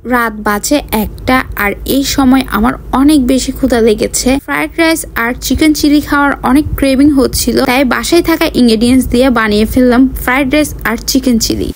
রাত বাজে 1টা আর এই সময় আমার অনেক বেশি ক্ষুধা লেগেছে। ফ্রাইড রাইস আর চিকেন চিলি খাওয়ার অনেক ক্রেভিং হচ্ছিল, তাই বাসায় থাকা ইনগ্রেডিয়েন্টস দিয়ে বানিয়ে ফেললাম ফ্রাইড রাইস আর চিকেন চিলি।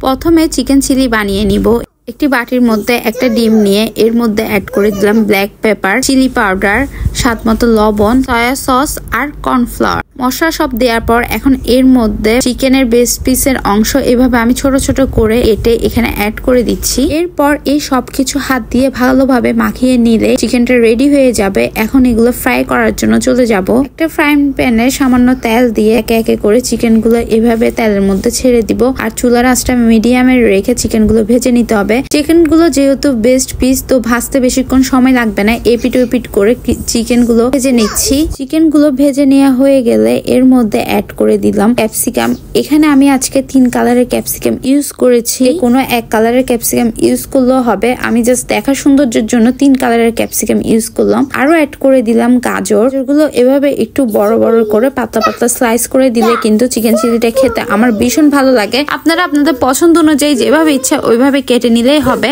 প্রথমে চিকেন চিলি বানিয়ে নিব। একটি বাটির মধ্যে একটা ডিম নিয়ে এর মধ্যে অ্যাড করে দিলাম ব্ল্যাক পেপার, চিলি পাউডার, স্বাদ মতো লবণ, সয়া সস আর কর্নফ্লাওয়ার। মশলা সব দেওয়ার পর এখন এর মধ্যে চিকেনের বেস্ট পিসের অংশ এভাবে আমি ছোট ছোট করে কেটে এখানে অ্যাড করে দিচ্ছি। এরপর এই সবকিছু হাত দিয়ে ভালোভাবে মাখিয়ে নিলে চিকেনটা রেডি হয়ে যাবে। এখন এগুলো ফ্রাই করার জন্য চলে যাব। একটা ফ্রাইং প্যানে সামান্য তেল দিয়ে একে একে করে চিকেনগুলো এভাবে তেলের মধ্যে ছেড়ে দিব আর চুলার আঁচটা মিডিয়ামে রেখে চিকেনগুলো ভেজে নিতে হবে। চিকেনগুলো যেহেতু বেস্ট পিস, তো ভাজতে বেশিক্ষণ সময় লাগবে না। এপিট ওপিট করে চিকেনগুলো ভেজে নিচ্ছি। চিকেনগুলো ভেজে নেওয়া হয়ে গেলে এর মধ্যে অ্যাড করে দিলাম ক্যাপসিকাম। এখানে আমি আজকে 3 কালারের ক্যাপসিকাম ইউজ করেছি, কোনো এক কালারের ক্যাপসিকাম ইউজ করলেও হবে। আমি জাস্ট দেখার সৌন্দর্যের জন্য 3 কালারের ক্যাপসিকাম ইউজ করলাম। আরো অ্যাড করে দিলাম গাজর। গাজরগুলো এভাবে একটু বড় বড় করে পাতলা পাতলা স্লাইস করে দিলে কিন্তু চিকেন চিলিটা খেতে আমার ভীষণ ভালো লাগে। আপনারা আপনাদের পছন্দ অনুযায়ী যেভাবে ইচ্ছা ওইভাবে কেটে নিলেই হবে।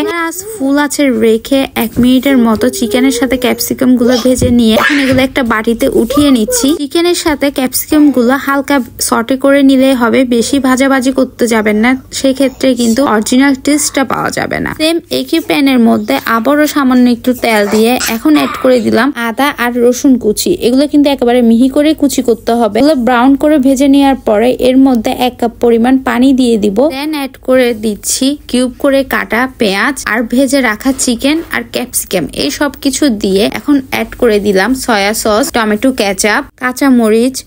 ফুল আছে রেখে 1 মিনিটের মতো চিকেনের সাথে ক্যাপসিকাম গুলো ভেজে নিয়ে এখন এগুলো একটা বাটিতে উঠিয়ে নিচ্ছি। চিকেনের সাথে ক্যাপসিকাম গুলো হালকা সটে করে নিলেই হবে, বেশি ভাজাভাজি করতে যাবেন না, সেই ক্ষেত্রে কিন্তু অরিজিনাল টেস্টটা পাওয়া যাবে না। সেম একই প্যানের মধ্যে আবারও সামান্য একটু তেল দিয়ে এখন অ্যাড করে দিলাম আদা আর রসুন কুচি। এগুলো কিন্তু একেবারে মিহি করে কুচি করতে হবে। এগুলো ব্রাউন করে ভেজে নেওয়ার পরে এর মধ্যে 1 কাপ পরিমাণ পানি দিয়ে দিব। দেন অ্যাড করে দিচ্ছি কিউব করে কাটা পেঁয়াজ আর ভেজে রাখা চিকেন আর ক্যাপসিকাম। এই সব কিছু দিয়ে এখন অ্যাড করে দিলাম সয়া সস, টমেটো কেচাপ, কাঁচা মরিচ,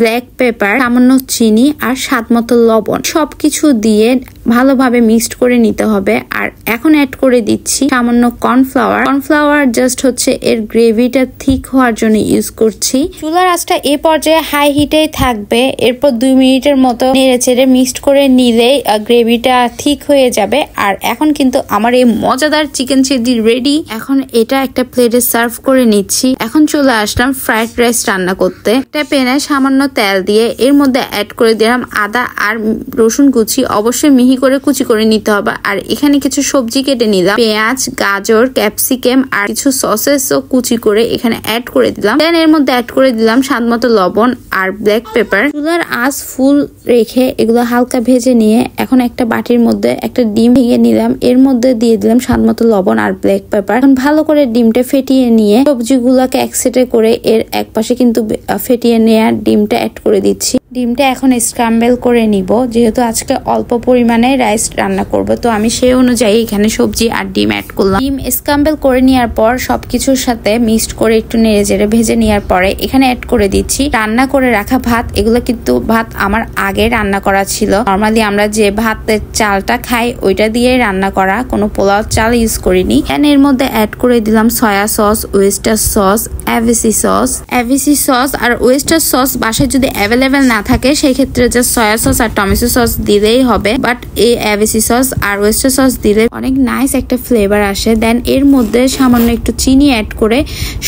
ব্ল্যাক পেপার, সামান্য চিনি আর স্বাদ মতো লবণ। সবকিছু দিয়ে ভালোভাবে মিক্সড করে নিতে হবে। আর এখন অ্যাড করে দিচ্ছি সামান্য কর্নফ্লাওয়ার। কর্নফ্লাওয়ার জাস্ট হচ্ছে এর গ্রেভিটা থিক হওয়ার জন্য ইউজ করছি। চুলার আঁচটা এ পর্যায়ে হাই হিটেই থাকবে। এরপর 2 মিনিটের মতো নেড়ে চেড়ে মিক্সড করে নিলেই গ্রেভিটা থিক হয়ে যাবে। আর এখন কিন্তু আমার এই মজাদার চিকেন চিলি রেডি। এখন এটা একটা প্লেটে সার্ভ করে নিচ্ছি। এখন চলে আসলাম ফ্রাইড রাইস রান্না করতে। একটা প্যানে সামান্য তেল দিয়ে এর মধ্যে অ্যাড করে দিলাম আদা আর রসুন কুচি। অবশ্যই মিহি করে কুচি করে নিতে হবে। আর এখানে কিছু সবজি কেটে নিলাম, পেঁয়াজ, গাজর, ক্যাপসিকাম আর কিছু সসেসও কুচি করে এখানে অ্যাড করে দিলাম। দেন এর মধ্যে অ্যাড করে দিলাম স্বাদ মতো লবণ আর ব্ল্যাক পেপার। চুলার আঁচ ফুল রেখে এগুলো হালকা ভেজে নিয়ে এখন একটা বাটির মধ্যে একটা ডিম ভেঙে নিলাম। এর মধ্যে দিয়ে দিলাম স্বাদ মতো লবণ আর ব্ল্যাক পেপার। এখন ভালো করে ডিমটা ফেটিয়ে নিয়ে সবজিগুলোকে একসাথে করে এর এক পাশে কিন্তু ফেটিয়ে নেওয়া ডিমটা অ্যাড করে দিচ্ছি। ডিমটা এখন স্ক্রাম্বল করে নিব, যেহেতু আজকে অল্প পরিমাণে রাইস রান্না করব, তো আমি সেই অনুযায়ী এখানে সবজি আর ডিম অ্যাড করলাম। ডিম স্ক্রাম্বল করে নেওয়ার পর সবকিছুর সাথে মিক্সড করে একটু নেড়ে চেড়ে ভেজে নেওয়ার পরে এখানে অ্যাড করে দিচ্ছি রান্না করে রাখা ভাত। এগুলো কিন্তু ভাত আমার আগে রান্না করা ছিল। নর্মালি আমরা যে ভাতের চালটা খাই ওইটা দিয়ে রান্না করা, কোনো পোলাও চাল ইউজ করিনি। এর মধ্যে অ্যাড করে দিলাম সয়া সস, ওয়েস্টার সস, এভিসি সস আর ওয়েস্টার সস বাসায় যদি অ্যাভেলেবেল না থাকে সেই ক্ষেত্রে জাস্ট সয়া সস আর টমেটো সস দিলেই হবে, বাট এই এভিসি সস আর ওয়েস্টার সস দিলে অনেক নাইস একটা ফ্লেভার আসে। দেন এর মধ্যে সামান্য একটু চিনি অ্যাড করে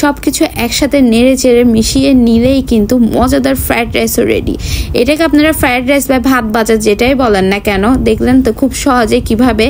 সবকিছু একসাথে নেড়ে চেড়ে মিশিয়ে নিলেই কিন্তু মজাদার ফ্রাইড রাইসও রেডি। এটাকে আপনারা ফ্রাইড রাইস বা ভাত ভাজা যেটাই বলেন না কেন, দেখলেন তো খুব সহজে কিভাবে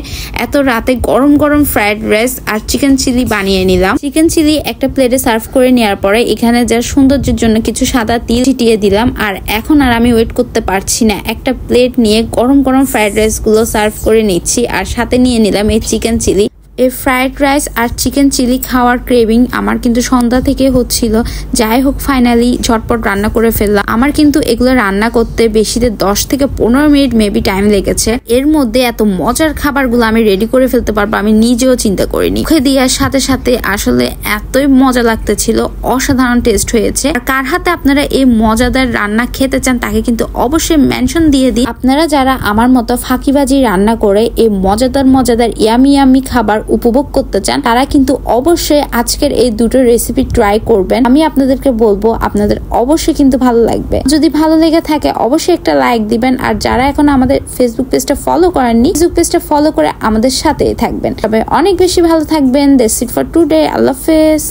এত রাতে গরম গরম ফ্রাইড রাইস আর চিকেন চিলি বানিয়ে নিলাম। চিকেন চিলি একটা প্লেটে সার্ভ করে নেওয়ার পরে এখানে যা সৌন্দর্যের জন্য কিছু সাদা তিল ছিটিয়ে দিলাম। আর এখন আর আমি ওয়েট করতে পারছি না, একটা প্লেট নিয়ে গরম গরম ফ্রাইড রাইস গুলো সার্ভ করে নিচ্ছি। আর সাথে নিয়ে নিলাম এই চিকেন চিলি। এই ফ্রাইড রাইস আর চিকেন চিলি খাওয়ার ক্রেভিং আমার কিন্তু সন্ধ্যা থেকে হচ্ছিল। যাই হোক, ফাইনালি ঝটপট রান্না করে ফেললাম। আমার কিন্তু এগুলো রান্না করতে বেশিতে 10 থেকে 15 মিনিট মেবি টাইম লেগেছে। এর মধ্যে এত মজার খাবারগুলো আমি রেডি করে ফেলতে পারবো আমি নিজেও চিন্তা করিনি। মুখে দেওয়ার সাথে সাথে আসলে এতই মজা লাগতেছিল, অসাধারণ টেস্ট হয়েছে। আর কার হাতে আপনারা এই মজাদার রান্না খেতে চান তাকে কিন্তু অবশ্যই মেনশন দিয়ে দিই। আপনারা যারা আমার মতো ফাঁকিবাজি রান্না করে এই মজাদার ইয়ামি খাবার উপভোগ করতে চান তারা কিন্তু অবশ্যই আজকের এই দুটো রেসিপি ট্রাই করবেন। আমি আপনাদেরকে বলবো আপনাদের অবশ্যই কিন্তু ভালো লাগবে। যদি ভালো লেগে থাকে অবশ্যই একটা লাইক দিবেন। আর যারা এখন আমাদের ফেসবুক পেজটা ফলো করেননি, ফেসবুক পেজটা ফলো করে আমাদের সাথেই থাকবেন। তবে অনেক বেশি ভালো থাকবেন। That's it for today. আল্লাহ হাফেজ।